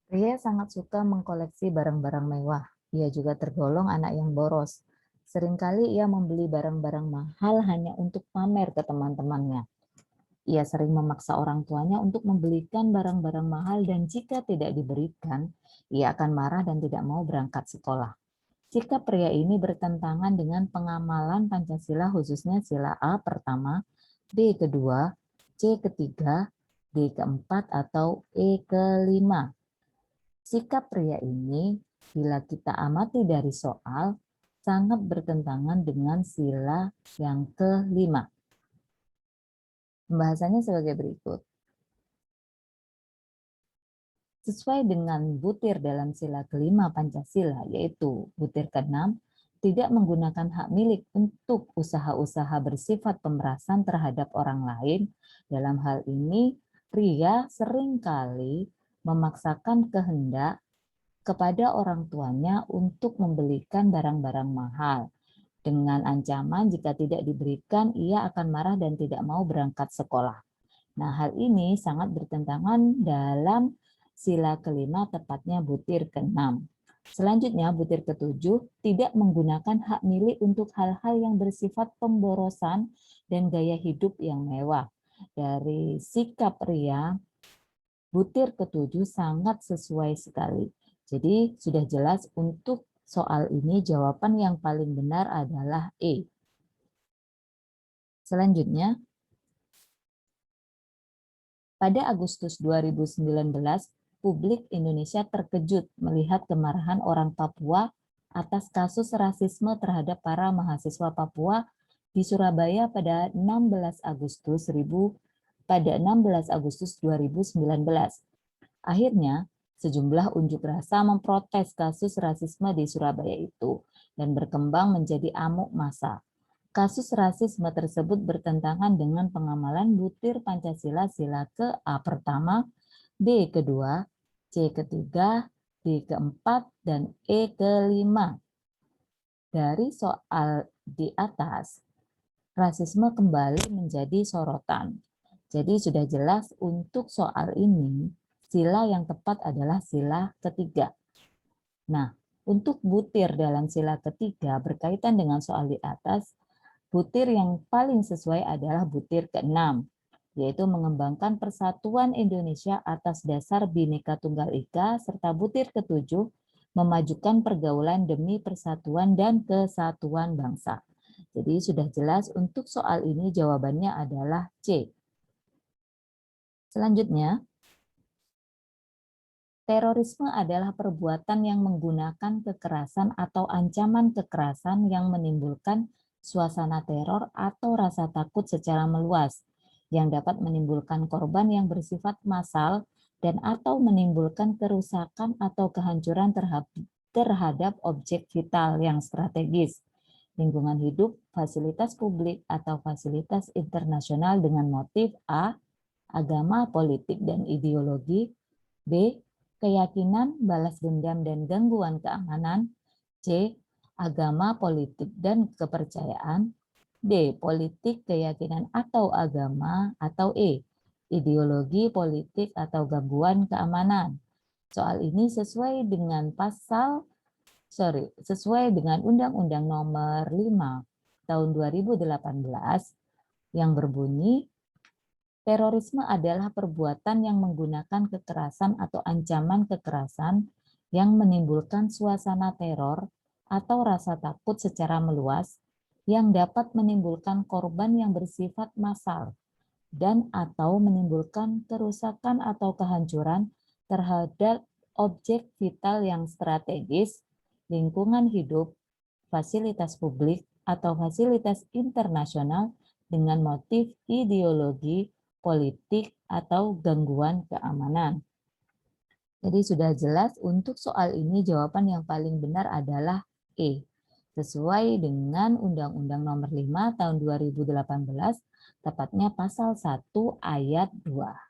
Pria sangat suka mengkoleksi barang-barang mewah. Ia juga tergolong anak yang boros. Seringkali ia membeli barang-barang mahal hanya untuk pamer ke teman-temannya. Ia sering memaksa orang tuanya untuk membelikan barang-barang mahal dan jika tidak diberikan, ia akan marah dan tidak mau berangkat sekolah. Sikap pria ini bertentangan dengan pengamalan Pancasila khususnya sila A pertama, B kedua, C ketiga, D keempat, atau E kelima. Sikap pria ini, bila kita amati dari soal, sangat bertentangan dengan sila yang kelima. Pembahasannya sebagai berikut. Sesuai dengan butir dalam sila kelima Pancasila, yaitu butir keenam, tidak menggunakan hak milik untuk usaha-usaha bersifat pemerasan terhadap orang lain. Dalam hal ini, pria seringkali memaksakan kehendak kepada orang tuanya untuk membelikan barang-barang mahal. Dengan ancaman jika tidak diberikan, ia akan marah dan tidak mau berangkat sekolah. Nah, hal ini sangat bertentangan dalam sila kelima, tepatnya butir keenam. Selanjutnya, butir ketujuh, tidak menggunakan hak milik untuk hal-hal yang bersifat pemborosan dan gaya hidup yang mewah. Dari sikap pria, butir ketujuh sangat sesuai sekali. Jadi sudah jelas untuk soal ini jawaban yang paling benar adalah E. Selanjutnya, pada Agustus 2019, publik Indonesia terkejut melihat kemarahan orang Papua atas kasus rasisme terhadap para mahasiswa Papua di Surabaya pada 16 Agustus 2019. Akhirnya, sejumlah unjuk rasa memprotes kasus rasisme di Surabaya itu dan berkembang menjadi amuk massa. Kasus rasisme tersebut bertentangan dengan pengamalan butir Pancasila sila ke A pertama, B kedua, C ketiga, D keempat, dan E kelima. Dari soal di atas, rasisme kembali menjadi sorotan. Jadi sudah jelas untuk soal ini, sila yang tepat adalah sila ketiga. Nah, untuk butir dalam sila ketiga berkaitan dengan soal di atas, butir yang paling sesuai adalah butir keenam, yaitu mengembangkan persatuan Indonesia atas dasar Bhinneka Tunggal Ika, serta butir ketujuh, memajukan pergaulan demi persatuan dan kesatuan bangsa. Jadi sudah jelas untuk soal ini jawabannya adalah C. Selanjutnya, terorisme adalah perbuatan yang menggunakan kekerasan atau ancaman kekerasan yang menimbulkan suasana teror atau rasa takut secara meluas, yang dapat menimbulkan korban yang bersifat massal dan atau menimbulkan kerusakan atau kehancuran terhadap objek vital yang strategis, lingkungan hidup, fasilitas publik, atau fasilitas internasional dengan motif A. Agama, politik, dan ideologi, B. Keyakinan, balas dendam, dan gangguan keamanan, C. Agama, politik, dan kepercayaan, D. Politik, keyakinan, atau agama, atau E. Ideologi, politik, atau gangguan keamanan. Soal ini sesuai dengan Undang-Undang Nomor 5 Tahun 2018 yang berbunyi, terorisme adalah perbuatan yang menggunakan kekerasan atau ancaman kekerasan yang menimbulkan suasana teror atau rasa takut secara meluas yang dapat menimbulkan korban yang bersifat massal dan atau menimbulkan kerusakan atau kehancuran terhadap objek vital yang strategis, lingkungan hidup, fasilitas publik, atau fasilitas internasional dengan motif ideologi, politik, atau gangguan keamanan. Jadi sudah jelas untuk soal ini jawaban yang paling benar adalah E. Sesuai dengan Undang-Undang Nomor 5 Tahun 2018, tepatnya pasal 1 ayat 2.